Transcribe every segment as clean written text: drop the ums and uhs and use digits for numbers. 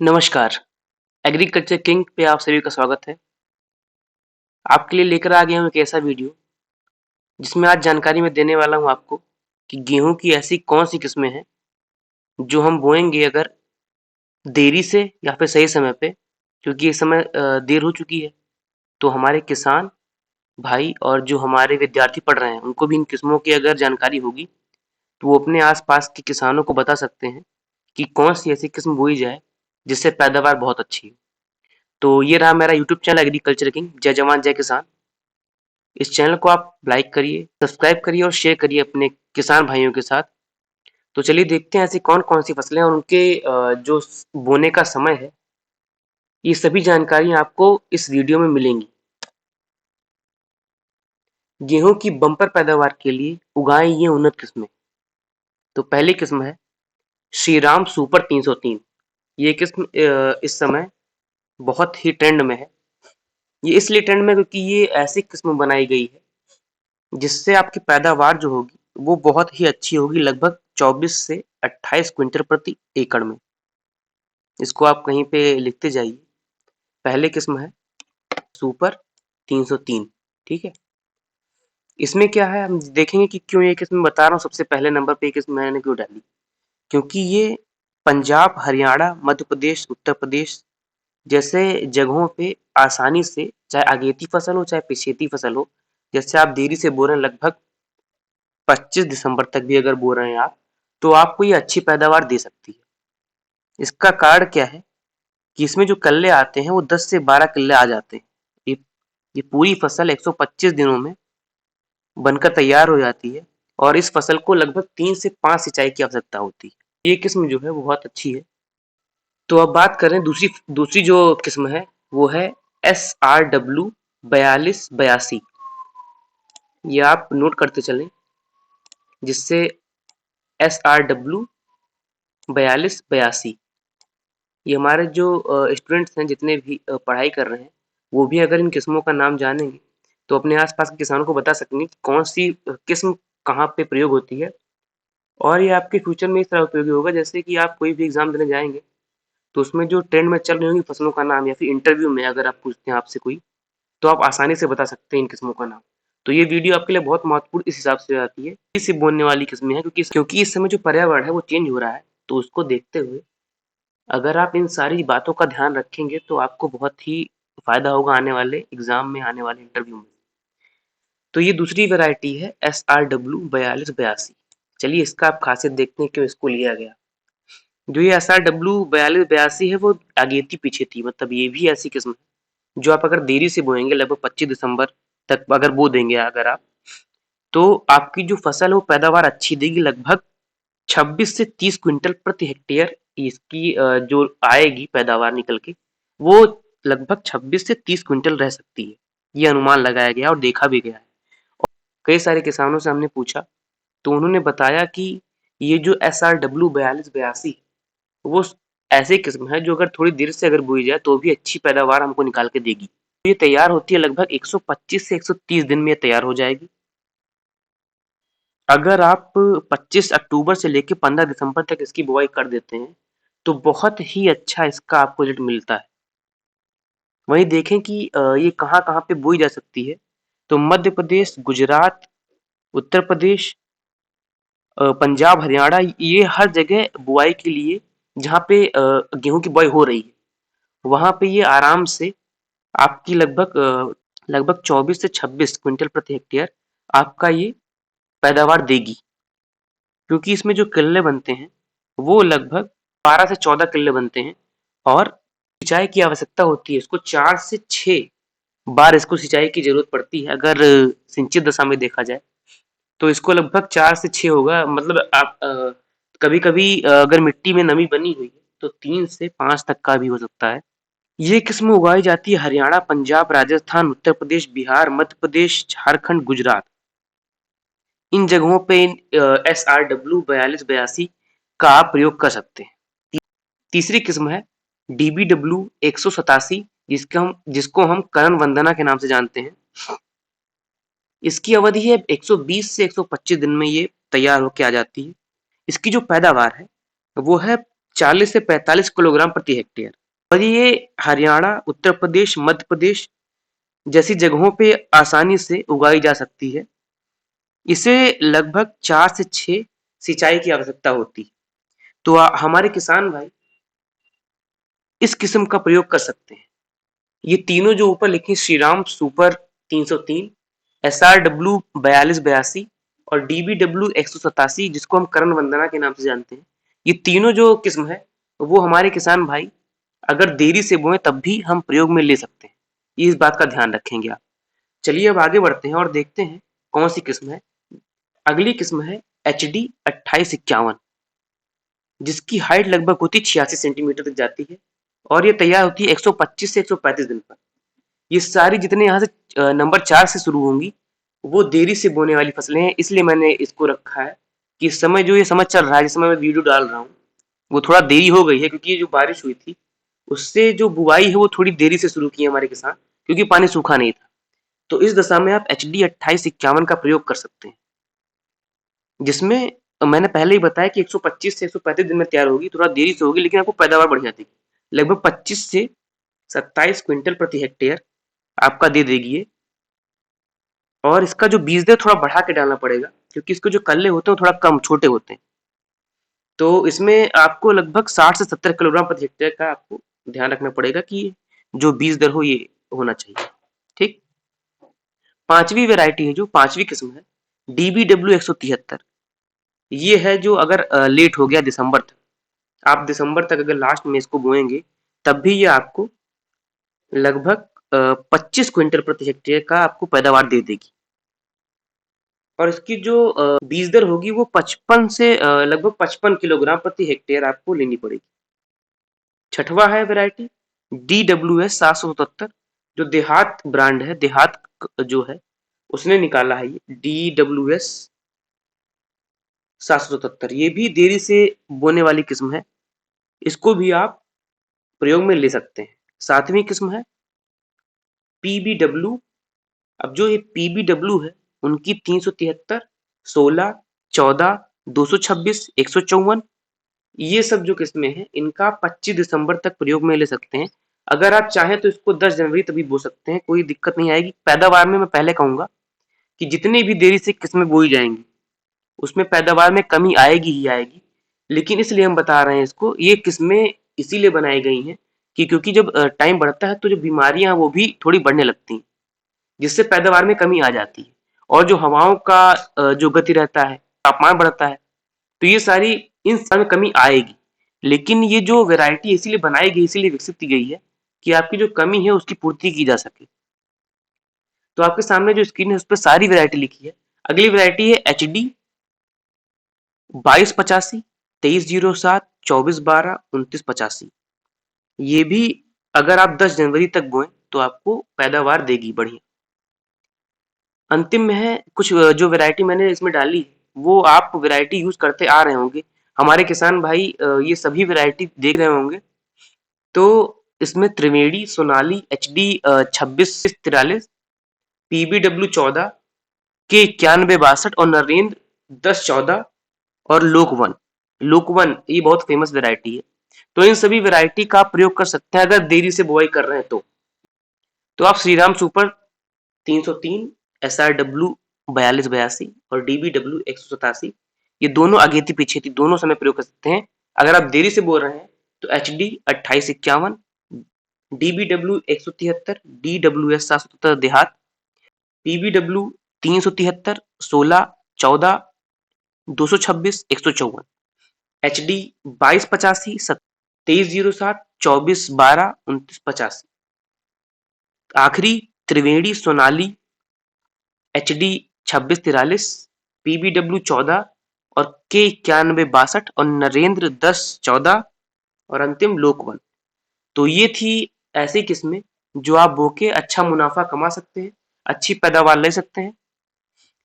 नमस्कार, agriculture king पे आप सभी का स्वागत है। आपके लिए लेकर आ गया हूँ एक ऐसा वीडियो, जिसमें आज जानकारी मैं देने वाला हूँ आपको कि गेहूँ की ऐसी कौन-सी किस्में हैं, जो हम बोएँगे अगर देरी से या फिर सही समय पे, क्योंकि इस समय देर हो चुकी है, तो हमारे किसान भाई और जो हमारे विद्यार्थी पढ़ रहे हैं, उनको भी इन किस्मों की अगर जानकारी होगी, तो वो अपने आस-पास के किसानों को बता सकते हैं कि कौन-सी ऐसी किस्म बोई जाए, जिससे पैदावार बहुत अच्छी हो। तो ये रहा मेरा यूट्यूब चैनल एग्रीकल्चर किंग, जय जवान जय किसान। इस चैनल को आप लाइक करिए, सब्सक्राइब करिए और शेयर करिए अपने किसान भाइयों के साथ। तो चलिए देखते हैं ऐसी कौन-कौन सी फसलें हैं और उनके जो बोने का समय है, ये सभी जानकारी आपको इस वीडियो में मिलेंगी। गेहूं की बम्पर पैदावार के लिए उगाएं ये उन्नत किस्में। तो पहली किस्म है श्रीराम सुपर 303। ये किस्म इस समय बहुत ही ट्रेंड में है। ये इसलिए ट्रेंड में क्योंकि ये ऐसी किस्म बनाई गई है जिससे आपकी पैदावार जो होगी वो बहुत ही अच्छी होगी, लगभग 24 से 28 क्विंटल प्रति एकड़ में। इसको आप कहीं पे लिखते जाइए। पहले किस्म है सुपर 303, ठीक है। इसमें क्या है, हम देखेंगे कि क्यों ये किस्म बता रहा हूँ। सबसे पहले नंबर पे ये किस्म मैंने क्यों डाली, क्योंकि ये पंजाब, हरियाणा, मध्य प्रदेश, उत्तर प्रदेश जैसे जगहों पे आसानी से, चाहे अगेती फसल हो चाहे पिछेती फसल हो, जैसे आप देरी से बो रहे हैं, लगभग 25 दिसंबर तक भी अगर बो रहे हैं आप, तो आपको ये अच्छी पैदावार दे सकती है। इसका कारण क्या है कि इसमें जो कल्ले आते हैं वो 10 से 12 किल्ले आ जाते हैं। ये ये पूरी फसल 125 दिनों में बनकर तैयार हो जाती है और इस फसल को लगभग 3 से 5 सिंचाई की आवश्यकता होती है। ये किस्म जो है वो बहुत अच्छी है। तो अब बात करें दूसरी दूसरी जो किस्म है, वो है SRW 4282। ये आप नोट करते चलें, जिससे SRW 4282, ये हमारे जो स्टूडेंट्स हैं, जितने भी पढ़ाई कर रहे हैं, वो भी अगर इन किस्मों का नाम जानेंगे, तो अपने आस-पास के किसानों को बता सकेंगे कि कौन-सी किस्म कहाँ पे प्रयोग होती है। और ये आपके फ्यूचर में इस तरह उपयोगी होगा, जैसे कि आप कोई भी एग्ज़ाम देने जाएँगे, तो उसमें जो ट्रेंड में चल रही होंगी फसलों का नाम, या फिर इंटरव्यू में अगर आप पूछते हैं आपसे कोई, तो आप आसानी से बता सकते हैं इन किस्मों का नाम। तो ये वीडियो आपके लिए बहुत महत्वपूर्ण इस हिसाब से हो जाती है, इसी बोने वाली किस्में हैं, क्योंकि इस समय जो पर्यावरण है वो चेंज हो रहा है, तो उसको देखते हुए अगर आप इन सारी बातों का ध्यान रखेंगे, तो आपको बहुत ही फ़ायदा होगा आने वाले एग्ज़ाम में, आने वाले इंटरव्यू में। तो ये दूसरी वैरायटी है SRW 4282। चलिए इसका आप खासियत देखते हैं, क्यों इसको लिया गया। जो ये SRW 4282 है, वो अगेती पिछेती, मतलब ये भी ऐसी किस्म है जो आप अगर देरी से बोएंगे, लगभग 25 दिसंबर तक अगर बो देंगे अगर आप, तो आपकी जो फसल है वो पैदावार अच्छी देगी। लगभग 26 से 30 क्विंटल प्रति हेक्टेयर इसकी जो आएगी पैदावार निकल के, वो लगभग 26 से 30 क्विंटल रह सकती है। ये अनुमान लगाया गया और देखा भी गया है। कई सारे किसानों से हमने पूछा, तो उन्होंने बताया कि ये जो SRW 4282 वो ऐसी किस्म है जो अगर थोड़ी देर से अगर बोई जाए तो भी अच्छी पैदावार हमको निकाल के देगी। ये तैयार होती है लगभग 125 से 130 दिन में ये तैयार हो जाएगी। अगर आप 25 अक्टूबर से लेके 15 दिसंबर तक इसकी बुआई कर देते हैं, तो बहुत ही अच्छा इसका आपको रिजल्ट मिलता है। वहीं देखें कि ये कहाँ-कहाँ पे बोई जा सकती है, तो मध्य प्रदेश, गुजरात, उत्तर प्रदेश, पंजाब, हरियाणा, ये हर जगह बुआई के लिए जहाँ पे गेहूँ की बुआई हो रही है, वहाँ पे ये आराम से आपकी लगभग 24 से 26 क्विंटल प्रति हेक्टेयर आपका ये पैदावार देगी। क्योंकि इसमें जो किल्ले बनते हैं, वो लगभग 12 से 14 किल्ले बनते हैं और सिंचाई की आवश्यकता होती है। इसको 4 से 6 बार इसको सिंचाई की ज़रूरत पड़ती है। अगर सिंचित दशा में देखा जाए, तो इसको लगभग 4 से 6 होगा, मतलब आप कभी-कभी अगर मिट्टी में नमी बनी हुई है, तो 3 से 5 तक का भी हो सकता है। ये किस्म उगाई जाती है हरियाणा, पंजाब, राजस्थान, उत्तर प्रदेश, बिहार, मध्य प्रदेश, झारखंड, गुजरात। इन जगहों पे SRW 4282 का आप प्रयोग कर सकते हैं। तीसरी किस्म है DBW 187, जिसको हम करण वंदना के नाम से जानते हैं। इसकी अवधि है 120 से 125 दिन में ये तैयार होके आ जाती है। इसकी जो पैदावार है वो है 40 से 45 किलोग्राम प्रति हेक्टेयर। और ये हरियाणा, उत्तर प्रदेश, मध्य प्रदेश जैसी जगहों पे आसानी से उगाई जा सकती है। इसे लगभग 4 से 6 सिंचाई की आवश्यकता होती है। तो हमारे किसान भाई इस किस्म का प्रयोग कर सकते हैं। ये तीनों जो ऊपर लिखे श्रीराम सुपर 303, SRW 4282 और DBW 187 जिसको हम करण वंदना के नाम से जानते हैं, ये तीनों जो किस्म है वो हमारे किसान भाई अगर देरी से बोए तब भी हम प्रयोग में ले सकते हैं। ये इस बात का ध्यान रखेंगे आप। चलिए अब आगे बढ़ते हैं और देखते हैं कौन सी किस्म है। अगली किस्म है HD 2851, जिसकी हाइट लगभग होती है 86 सेंटीमीटर तक जाती है और ये तैयार होती है 125 से 135 दिन पर। ये सारी जितने यहाँ से नंबर 4 से शुरू होंगी वो देरी से बोने वाली फसलें हैं, इसलिए मैंने इसको रखा है कि इस समय जो ये समय चल रहा है, जिस समय मैं वीडियो डाल रहा हूँ, वो थोड़ा देरी हो गई है क्योंकि ये जो बारिश हुई थी उससे जो बुआई है वो थोड़ी देरी से शुरू की है हमारे किसान, क्योंकि पानी सूखा नहीं था। तो इस दशा में आप HD 2851 का प्रयोग कर सकते हैं, जिसमें मैंने पहले ही बताया कि 125 से 135 दिन में तैयार होगी। थोड़ा देरी से होगी लेकिन आपको पैदावार बढ़िया देगी। लगभग 25 से 27 क्विंटल प्रति हेक्टेयर आपका दे देगी ये। और इसका जो बीज दर थोड़ा बढ़ा के डालना पड़ेगा क्योंकि इसके जो कल्ले होते हैं वो थोड़ा कम छोटे होते हैं। तो इसमें आपको लगभग 60 से 70 किलोग्राम प्रति हेक्टेयर का आपको ध्यान रखना पड़ेगा कि जो बीज दर हो ये होना चाहिए। ठीक। पांचवी वेराइटी है, जो पांचवी किस्म है DBW 173। ये है जो अगर लेट हो गया दिसंबर तक, आप दिसंबर तक अगर लास्ट में इसको बोएंगे तब भी ये आपको लगभग 25 क्विंटल प्रति हेक्टेयर का आपको पैदावार दे देगी। और इसकी जो बीज दर होगी वो 55 से लगभग 55 किलोग्राम प्रति हेक्टेयर आपको लेनी पड़ेगी। छठवा है वैरायटी DWS 777, जो देहात ब्रांड है, देहात जो है उसने निकाला है ये DWS 777। ये भी देरी से बोने वाली किस्म है, इसको भी आप प्रयोग में ले सकते हैं। सातवीं किस्म है PBW। अब जो ये PBW है उनकी 373, 16, 14, 226, 154, ये सब जो किस्में हैं इनका 25 दिसंबर तक प्रयोग में ले सकते हैं। अगर आप चाहें तो इसको 10 जनवरी तक भी बो सकते हैं, कोई दिक्कत नहीं आएगी। पैदावार में मैं पहले कहूंगा कि जितनी भी देरी से किस्में बोई जाएंगी उसमें पैदावार में कमी आएगी ही आएगी, लेकिन इसलिए हम बता रहे हैं इसको, ये किस्में इसीलिए बनाई गई हैं कि क्योंकि जब टाइम बढ़ता है तो जो बीमारियां वो भी थोड़ी बढ़ने लगती हैं, जिससे पैदावार में कमी आ जाती है। और जो हवाओं का जो गति रहता है, तापमान बढ़ता है, तो ये सारी इन सब में कमी आएगी। लेकिन ये जो वैरायटी इसीलिए बनाई गई, इसीलिए विकसित की गई है कि आपकी जो कमी है उसकी पूर्ति की जा सके। तो आपके सामने जो स्क्रीन है उस पर सारी वैरायटी लिखी है। अगली वैरायटी है HD 2285, 2307, 2412, 2985। ये भी अगर आप 10 जनवरी तक बोएं तो आपको पैदावार देगी बढ़िया। अंतिम में है कुछ जो वैरायटी मैंने इसमें डाली वो आप वैरायटी यूज करते आ रहे होंगे, हमारे किसान भाई ये सभी वैरायटी देख रहे होंगे। तो इसमें त्रिवेणी, सोनाली, HD 2643, PBW 14, K9162 और नरेंद्र 1014 और लोकवन। लोकवन ये बहुत फेमस वैरायटी है। तो इन सभी वैरायटी का आप प्रयोग कर सकते हैं अगर देरी से बुआई कर रहे हैं तो आप श्रीराम सुपर 303, SRW 4282 और DBW 187, ये दोनों अगेती पीछेती दोनों समय प्रयोग कर सकते हैं। अगर आप देरी से बोल रहे हैं तो HD 2851, DBW 173, DWS 777 देहात, PBW 373, 16, 14, 226, 154, HD 2285, 2307, 2412, 2985। आखिरी त्रिवेणी, सोनाली, HD 2643, PBW 14 और K9162 और नरेंद्र 1014 और अंतिम लोकवन। तो ये थी ऐसी किस्में जो आप बो के अच्छा मुनाफा कमा सकते हैं, अच्छी पैदावार ले सकते हैं।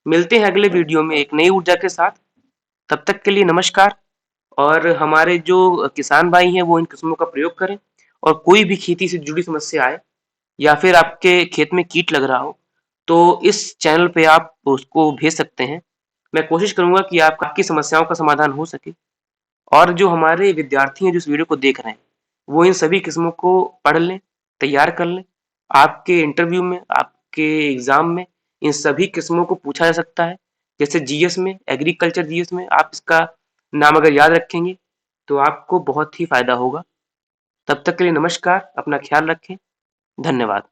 मिलते हैं अगले वीडियो में एक नई ऊर्जा के साथ। तब तक के लिए नमस्कार। और हमारे जो किसान भाई हैं वो इन किस्मों का प्रयोग करें, और कोई भी खेती से जुड़ी समस्या आए या फिर आपके खेत में कीट लग रहा हो तो इस चैनल पे आप उसको भेज सकते हैं। मैं कोशिश करूंगा कि आपकी समस्याओं का समाधान हो सके। और जो हमारे विद्यार्थी हैं जो इस वीडियो को देख रहे हैं, वो इन सभी किस्मों को पढ़ लें, तैयार कर लें। आपके इंटरव्यू में, आपके एग्ज़ाम में इन सभी किस्मों को पूछा जा सकता है। जैसे जीएस में, एग्रीकल्चर जीएस में आप इसका नाम अगर याद रखेंगे, तो आपको बहुत ही फ़ायदा होगा। तब तक के लिए नमस्कार, अपना ख़्याल रखें। धन्यवाद।